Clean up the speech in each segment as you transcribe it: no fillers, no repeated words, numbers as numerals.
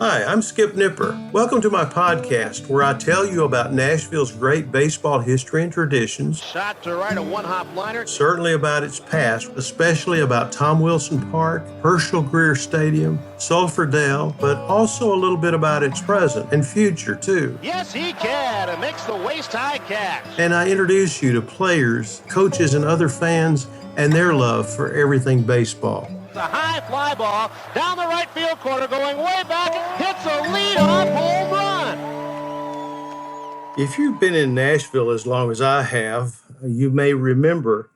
Hi, I'm Skip Nipper. Welcome to my podcast where I tell you about Nashville's great baseball history and traditions. Shot to right, a one-hop liner. Certainly about its past, especially about Tom Wilson Park, Herschel Greer Stadium, Sulphur Dell, but also a little bit about its present and future too. Yes, he can. It makes the waist-high catch. And I introduce you to players, coaches, and other fans and their love for everything baseball. The high fly ball down the right field corner, going way back, hits a lead-off home run. If you've been in Nashville as long as I have, you may remember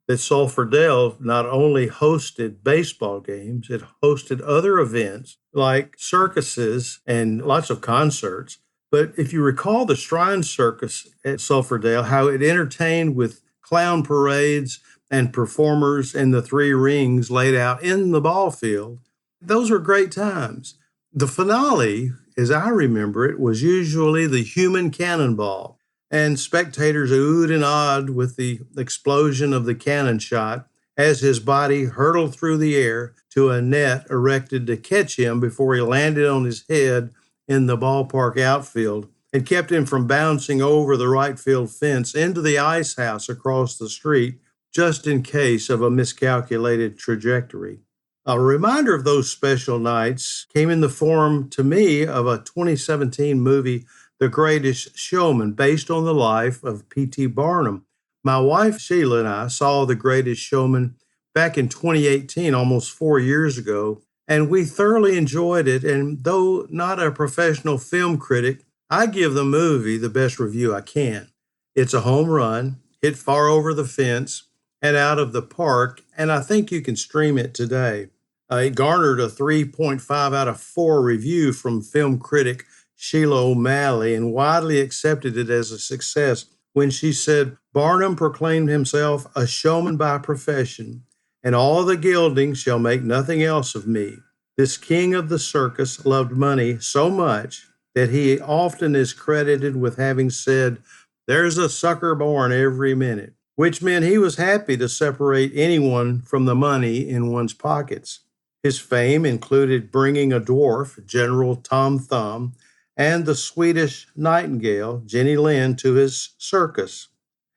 that Sulphur Dell not only hosted baseball games, it hosted other events like circuses and lots of concerts. But if you recall the Shrine Circus at Sulphur Dell, how it entertained with clown parades and performers in the three rings laid out in the ball field, those were great times. The finale, as I remember it, was usually the human cannonball, and spectators oohed and awed with the explosion of the cannon shot as his body hurtled through the air to a net erected to catch him before he landed on his head in the ballpark outfield and kept him from bouncing over the right field fence into the ice house across the street, just in case of a miscalculated trajectory. A reminder of those special nights came in the form, to me, of a 2017 movie, The Greatest Showman, based on the life of P.T. Barnum. My wife, Sheila, and I saw The Greatest Showman back in 2018, almost 4 years ago, and we thoroughly enjoyed it. And though not a professional film critic, I give the movie the best review I can. It's a home run, hit far over the fence and out of the park, and I think you can stream it today. It garnered a 3.5 out of 4 review from film critic Sheila O'Malley and widely accepted it as a success when she said, "Barnum proclaimed himself a showman by profession, and all the gilding shall make nothing else of me. This king of the circus loved money so much that he often is credited with having said, 'There's a sucker born every minute,' which meant he was happy to separate anyone from the money in one's pockets. His fame included bringing a dwarf, General Tom Thumb, and the Swedish nightingale, Jenny Lind, to his circus.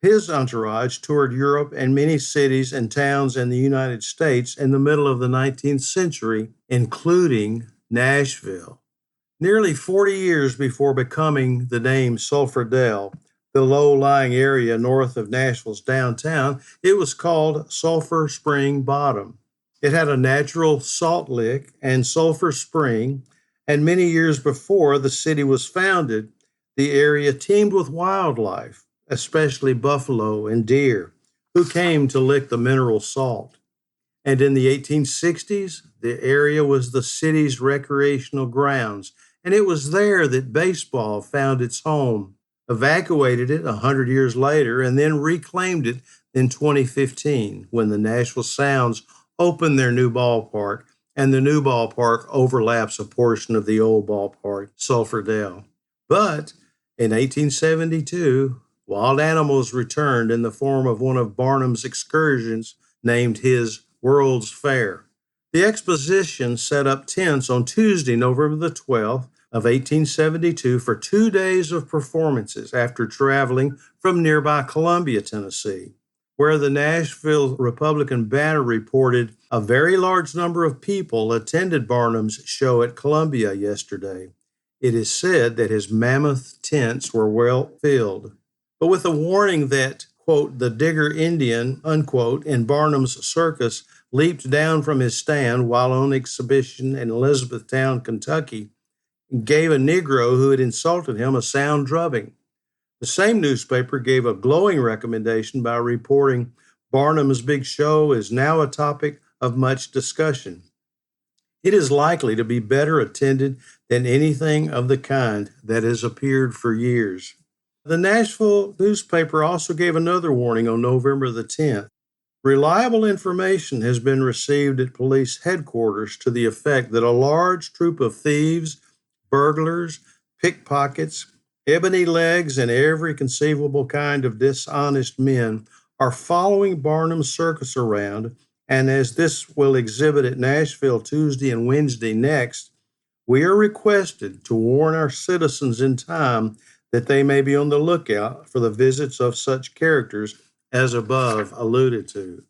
His entourage toured Europe and many cities and towns in the United States in the middle of the 19th century, including Nashville. Nearly 40 years before becoming the name Sulphur Dell, the low-lying area north of Nashville's downtown, it was called Sulphur Spring Bottom. It had a natural salt lick and sulfur spring, and many years before the city was founded, the area teemed with wildlife, especially buffalo and deer, who came to lick the mineral salt. And in the 1860s, the area was the city's recreational grounds, and it was there that baseball found its home, evacuated it 100 years later, and then reclaimed it in 2015 when the Nashville Sounds opened their new ballpark, and the new ballpark overlaps a portion of the old ballpark, Sulphur Dell. But in 1872, wild animals returned in the form of one of Barnum's excursions named his World's Fair. The exposition set up tents on Tuesday, November the 12th of 1872 for 2 days of performances after traveling from nearby Columbia, Tennessee, where the Nashville Republican Banner reported a very large number of people attended Barnum's show at Columbia yesterday. It is said that his mammoth tents were well filled, but with a warning that, quote, the Digger Indian, unquote, in Barnum's circus leaped down from his stand while on exhibition in Elizabethtown, Kentucky, and gave a Negro who had insulted him a sound drubbing. The same newspaper gave a glowing recommendation by reporting Barnum's big show is now a topic of much discussion. It is likely to be better attended than anything of the kind that has appeared for years. The Nashville newspaper also gave another warning on November the 10th. Reliable information has been received at police headquarters to the effect that a large troop of thieves, burglars, pickpockets, ebony legs, and every conceivable kind of dishonest men are following Barnum's circus around, and as this will exhibit at Nashville Tuesday and Wednesday next, We are requested to warn our citizens in time that they may be on the lookout for the visits of such characters as above alluded to.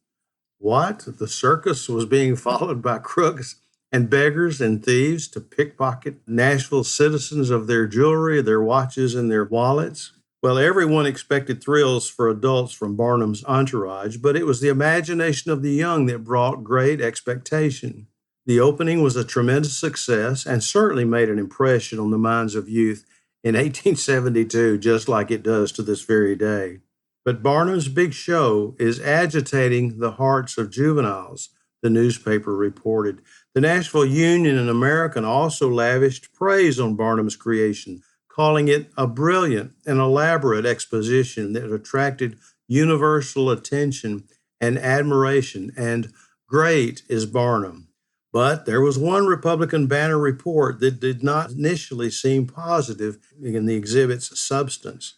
What? The circus was being followed by crooks and beggars and thieves to pickpocket Nashville citizens of their jewelry, their watches, and their wallets? Well, everyone expected thrills for adults from Barnum's entourage, but it was the imagination of the young that brought great expectation. The opening was a tremendous success and certainly made an impression on the minds of youth in 1872, just like it does to this very day. But Barnum's big show is agitating the hearts of juveniles, the newspaper reported. The Nashville Union and American also lavished praise on Barnum's creation, calling it a brilliant and elaborate exposition that attracted universal attention and admiration, and great is Barnum. But there was one Republican banner report that did not initially seem positive in the exhibit's substance.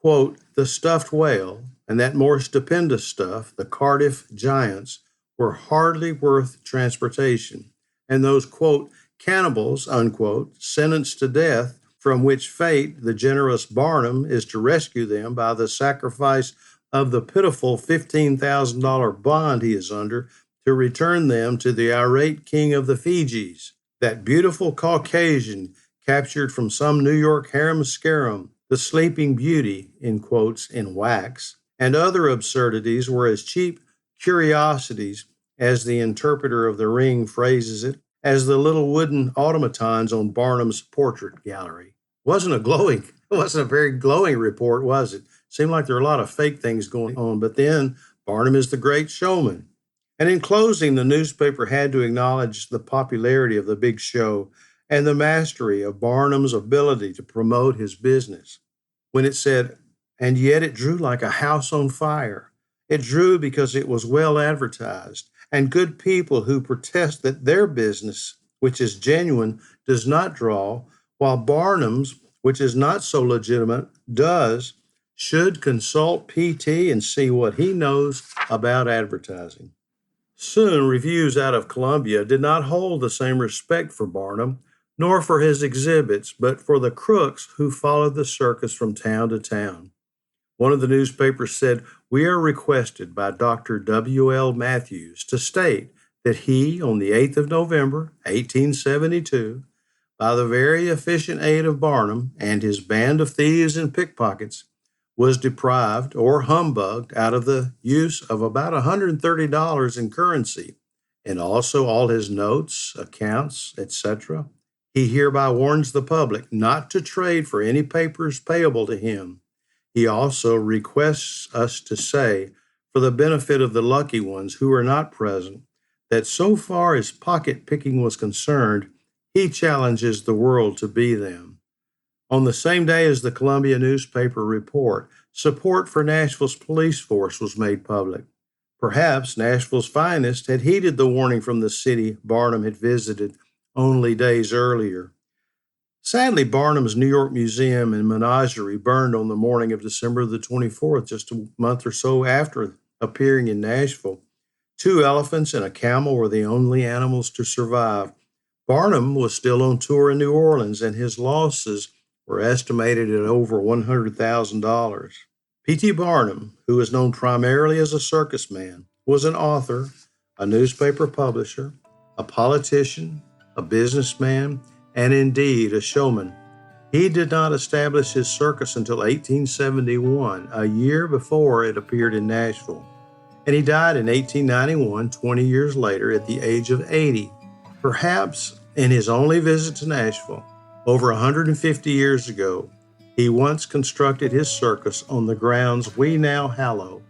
Quote, the stuffed whale and that more stupendous stuff, the Cardiff Giants, were hardly worth transportation. And those, quote, cannibals, unquote, sentenced to death, from which fate the generous Barnum is to rescue them by the sacrifice of the pitiful $15,000 bond he is under to return them to the irate king of the Fijis, that beautiful Caucasian captured from some New York harem-scarum, the Sleeping Beauty, in quotes, in wax, and other absurdities were as cheap curiosities, as the interpreter of the ring phrases it, as the little wooden automatons on Barnum's portrait gallery. It wasn't a very glowing report, was it? Seemed like there were a lot of fake things going on, but then Barnum is the great showman. And in closing, the newspaper had to acknowledge the popularity of the big show and the mastery of Barnum's ability to promote his business. When it said, and yet it drew like a house on fire. It drew because it was well advertised, and good people who protest that their business, which is genuine, does not draw, while Barnum's, which is not so legitimate, does, should consult PT and see what he knows about advertising. Soon, reviews out of Columbia did not hold the same respect for Barnum, nor for his exhibits, but for the crooks who followed the circus from town to town. One of the newspapers said, we are requested by Dr. W.L. Matthews to state that he, on the 8th of November, 1872, by the very efficient aid of Barnum and his band of thieves and pickpockets, was deprived or humbugged out of the use of about $130 in currency, and also all his notes, accounts, etc. He hereby warns the public not to trade for any papers payable to him. He also requests us to say, for the benefit of the lucky ones who are not present, that so far as pocket picking was concerned, he challenges the world to be them. On the same day as the Columbia newspaper report, support for Nashville's police force was made public. Perhaps Nashville's finest had heeded the warning from the city Barnum had visited only days earlier. Sadly, Barnum's New York Museum and Menagerie burned on the morning of December the 24th, just a month or so after appearing in Nashville. 2 elephants and a camel were the only animals to survive. Barnum was still on tour in New Orleans, and his losses were estimated at over $100,000. P.T. Barnum, who is known primarily as a circus man, was an author, a newspaper publisher, a politician, a businessman, and indeed a showman. He did not establish his circus until 1871, a year before it appeared in Nashville. And he died in 1891, 20 years later, at the age of 80. Perhaps in his only visit to Nashville, over 150 years ago, he once constructed his circus on the grounds we now hallow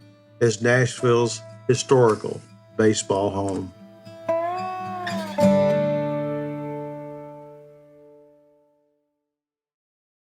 as Nashville's historical baseball home.